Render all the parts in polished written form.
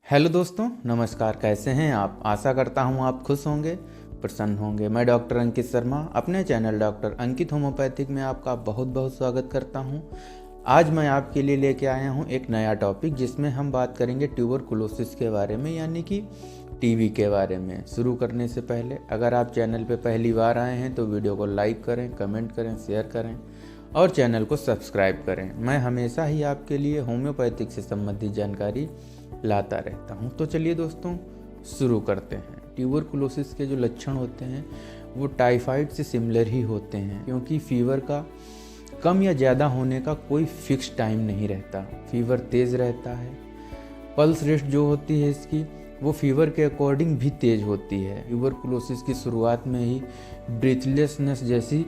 Hello दोस्तों, नमस्कार। कैसे हैं आप? आशा करता हूं आप खुश होंगे, प्रसन्न होंगे। मैं डॉक्टर अंकित शर्मा अपने चैनल डॉक्टर अंकित होम्योपैथिक में आपका बहुत बहुत स्वागत करता हूं। आज मैं आपके लिए लेके आया हूं एक नया टॉपिक, जिसमें हम बात करेंगे ट्यूबरकुलोसिस के बारे में, यानी कि टीबी के बारे में। शुरू करने से पहले अगर आप चैनल पर पहली बार आए हैं तो वीडियो को लाइक करें, कमेंट करें, शेयर करें और चैनल को सब्सक्राइब करें। मैं हमेशा ही आपके लिए होम्योपैथिक से संबंधित जानकारी लाता रहता हूं। तो चलिए दोस्तों, शुरू करते हैं। ट्यूबरकुलोसिस के जो लक्षण होते हैं वो टाइफाइड से सिमिलर ही होते हैं, क्योंकि फीवर का कम या ज़्यादा होने का कोई फिक्स टाइम नहीं रहता। फीवर तेज़ रहता है। पल्स रेट जो होती है इसकी, वो फीवर के अकॉर्डिंग भी तेज होती है। ट्यूबरकुलोसिस की शुरुआत में ही ब्रीथलेसनेस जैसी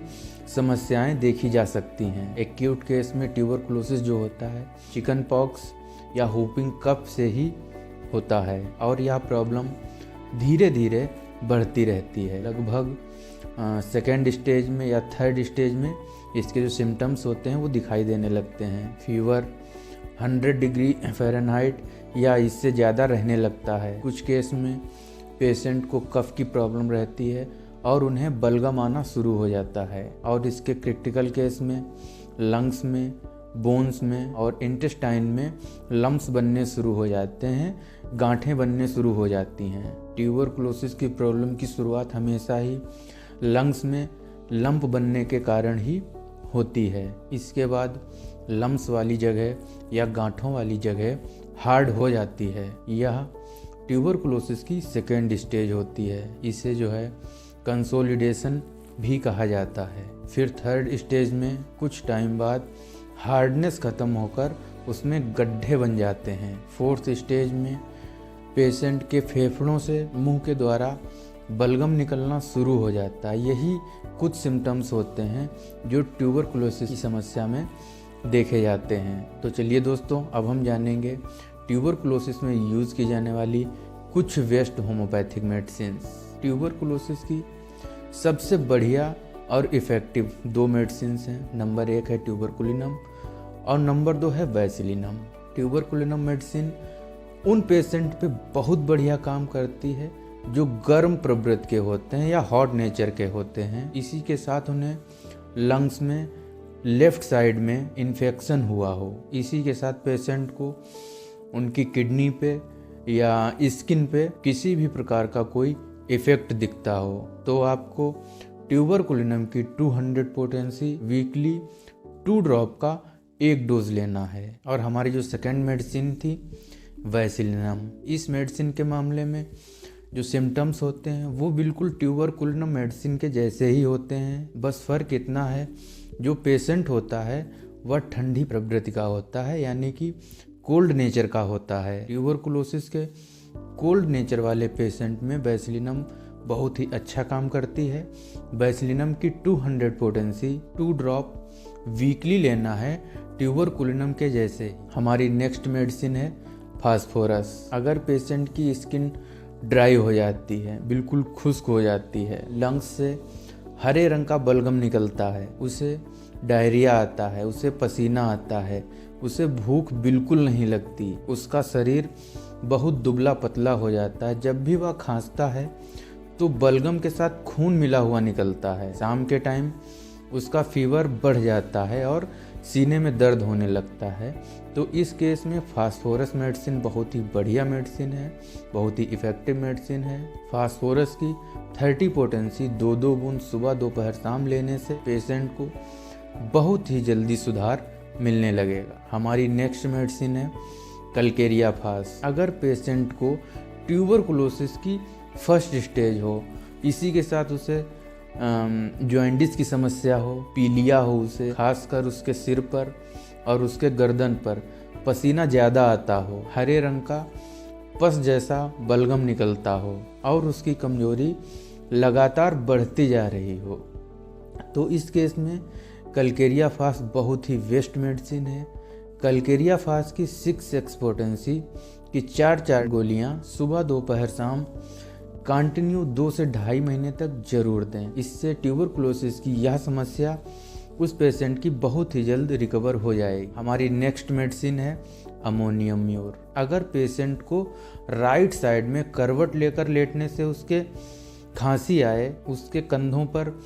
समस्याएं देखी जा सकती हैं। एक्यूट केस में ट्यूबरकुलोसिस जो होता है चिकन पॉक्स या हुपिंग कफ से ही होता है, और यह प्रॉब्लम धीरे धीरे बढ़ती रहती है। लगभग सेकेंड स्टेज में या थर्ड स्टेज में इसके जो सिम्टम्स होते हैं वो दिखाई देने लगते हैं। फीवर 100 डिग्री फ़ारेनहाइट या इससे ज़्यादा रहने लगता है। कुछ केस में पेशेंट को कफ की प्रॉब्लम रहती है और उन्हें बलगम आना शुरू हो जाता है, और इसके क्रिटिकल केस में लंग्स में, बोन्स में और इंटेस्टाइन में लम्प्स बनने शुरू हो जाते हैं, गांठें बनने शुरू हो जाती हैं। ट्यूबरकुलोसिस की प्रॉब्लम की शुरुआत हमेशा ही लंग्स में लंप बनने के कारण ही होती है। इसके बाद लम्प्स वाली जगह या गांठों वाली जगह हार्ड हो जाती है। यह ट्यूबरकुलोसिस की सेकेंड स्टेज होती है। इसे जो है कंसोलिडेशन भी कहा जाता है। फिर थर्ड स्टेज में कुछ टाइम बाद हार्डनेस ख़त्म होकर उसमें गड्ढे बन जाते हैं। फोर्थ स्टेज में पेशेंट के फेफड़ों से मुंह के द्वारा बलगम निकलना शुरू हो जाता है। यही कुछ सिम्टम्स होते हैं जो ट्यूबरकुलोसिस की समस्या में देखे जाते हैं। तो चलिए दोस्तों, अब हम जानेंगे ट्यूबरकुलोसिस में यूज़ की जाने वाली कुछ बेस्ट होम्योपैथिक मेडिसिन। ट्यूबरकुलोसिस की सबसे बढ़िया और इफ़ेक्टिव 2 मेडिसिन हैं। नंबर 1 है ट्यूबरकुलिनम और नंबर 2 है बैसिलिनम। ट्यूबरकुलिनम मेडिसिन उन पेशेंट पे बहुत बढ़िया काम करती है जो गर्म प्रवृत्ति के होते हैं या हॉट नेचर के होते हैं। इसी के साथ उन्हें लंग्स में लेफ्ट साइड में इन्फेक्शन हुआ हो, इसी के साथ पेशेंट को उनकी किडनी पे या स्किन पे किसी भी प्रकार का कोई इफ़ेक्ट दिखता हो, तो आपको ट्यूबरकुलिनम की 200 पोटेंसी वीकली 2 ड्रॉप का 1 डोज लेना है। और हमारी जो सेकेंड मेडिसिन थी बैसिलिनम, इस मेडिसिन के मामले में जो सिम्टम्स होते हैं वो बिल्कुल ट्यूबरकुलिनम मेडिसिन के जैसे ही होते हैं। बस फ़र्क इतना है, जो पेशेंट होता है वह ठंडी प्रवृत्ति का होता है, यानी कि कोल्ड नेचर का होता है। ट्यूबरकुलोसिस के कोल्ड नेचर वाले पेशेंट में बैसिलिनम बहुत ही अच्छा काम करती है। बैसिलिनम की 200 पोटेंसी 2 ड्रॉप वीकली लेना है, ट्यूबरकुलिनम के जैसे। हमारी नेक्स्ट मेडिसिन है फास्फोरस। अगर पेशेंट की स्किन ड्राई हो जाती है, बिल्कुल खुश्क हो जाती है, लंग्स से हरे रंग का बलगम निकलता है, उसे डायरिया आता है, उसे पसीना आता है, उसे भूख बिल्कुल नहीं लगती, उसका शरीर बहुत दुबला पतला हो जाता है, जब भी वह खांसता है तो बलगम के साथ खून मिला हुआ निकलता है, शाम के टाइम उसका फीवर बढ़ जाता है और सीने में दर्द होने लगता है, तो इस केस में फास्फोरस मेडिसिन बहुत ही बढ़िया मेडिसिन है, बहुत ही इफ़ेक्टिव मेडिसिन है। फास्फोरस की 30 पोटेंसी 2-2 बूंद सुबह दोपहर शाम लेने से पेशेंट को बहुत ही जल्दी सुधार मिलने लगेगा। हमारी नेक्स्ट मेडिसिन है कलकेरिया फास। अगर पेशेंट को ट्यूबरकुलोसिस की फर्स्ट स्टेज हो, इसी के साथ उसे जॉइंटिस की समस्या हो, पीलिया हो, उसे खासकर उसके सिर पर और उसके गर्दन पर पसीना ज़्यादा आता हो, हरे रंग का पस जैसा बलगम निकलता हो और उसकी कमजोरी लगातार बढ़ती जा रही हो, तो इस केस में कलकेरिया फास बहुत ही बेस्ट मेडिसिन है। कलकेरिया फास की 6x पोटेंसी की 4 गोलियां सुबह दोपहर शाम कंटिन्यू 2 से 2.5 महीने तक जरूर दें। इससे ट्यूबरकुलोसिस की यह समस्या उस पेशेंट की बहुत ही जल्द रिकवर हो जाएगी। हमारी नेक्स्ट मेडिसिन है अमोनियम म्योर। अगर पेशेंट को राइट साइड में करवट लेकर लेटने से उसके खांसी आए, उसके कंधों पर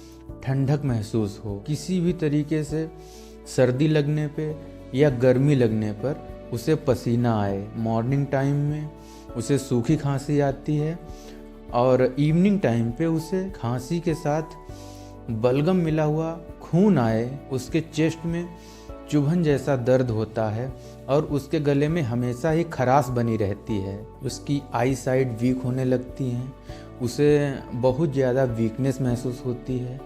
ठंडक महसूस हो, किसी भी तरीके से सर्दी लगने पे या गर्मी लगने पर उसे पसीना आए, मॉर्निंग टाइम में उसे सूखी खांसी आती है और इवनिंग टाइम पे उसे खांसी के साथ बलगम मिला हुआ खून आए, उसके चेस्ट में चुभन जैसा दर्द होता है और उसके गले में हमेशा ही खराश बनी रहती है, उसकी आई साइड वीक होने लगती हैं, उसे बहुत ज़्यादा वीकनेस महसूस होती है।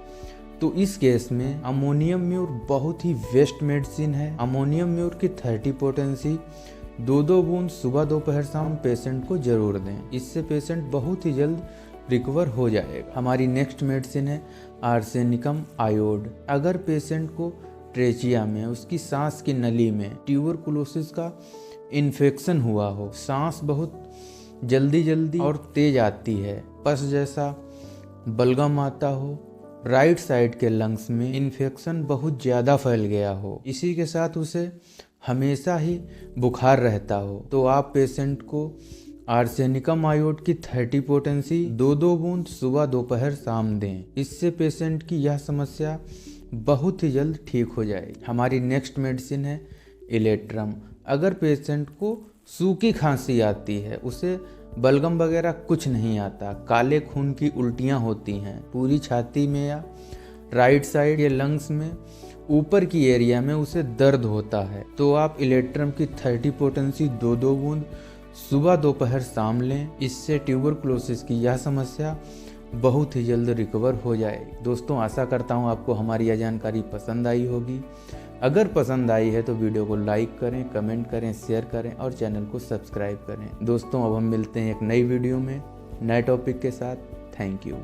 तो इस केस में अमोनियम म्योर बहुत ही बेस्ट मेडिसिन है। अमोनियम म्योर की 30 पोटेंसी 2-2 बूंद सुबह दोपहर शाम पेशेंट को जरूर दें, इससे पेशेंट बहुत ही जल्द रिकवर हो जाएगा। हमारी नेक्स्ट मेडिसिन है आर्सेनिकम आयोड। अगर पेशेंट को ट्रेचिया में, उसकी सांस की नली में ट्यूबरकुलोसिस का इन्फेक्शन हुआ हो, सांस बहुत जल्दी और तेज आती है, पस जैसा बलगम आता हो, राइट साइड के लंग्स में इन्फेक्शन बहुत ज़्यादा फैल गया हो, इसी के साथ उसे हमेशा ही बुखार रहता हो, तो आप पेशेंट को आर्सेनिकम आयोड की 30 पोटेंसी 2-2 बूंद सुबह दोपहर शाम दें, इससे पेशेंट की यह समस्या बहुत ही जल्द ठीक हो जाएगी। हमारी नेक्स्ट मेडिसिन है इलेट्रम। अगर पेशेंट को सूखी खांसी आती है, उसे बलगम वगैरह कुछ नहीं आता, काले खून की उल्टियाँ होती हैं, पूरी छाती में या राइट साइड या लंग्स में ऊपर की एरिया में उसे दर्द होता है, तो आप इलेट्रम की 30 पोटेंसी 2-2 बूंद सुबह दोपहर शाम लें, इससे ट्यूबरकुलोसिस की यह समस्या बहुत ही जल्द रिकवर हो जाएगी। दोस्तों, आशा करता हूँ आपको हमारी यह जानकारी पसंद आई होगी। अगर पसंद आई है तो वीडियो को लाइक करें, कमेंट करें, शेयर करें और चैनल को सब्सक्राइब करें। दोस्तों, अब हम मिलते हैं एक नई वीडियो में नए टॉपिक के साथ। Thank you.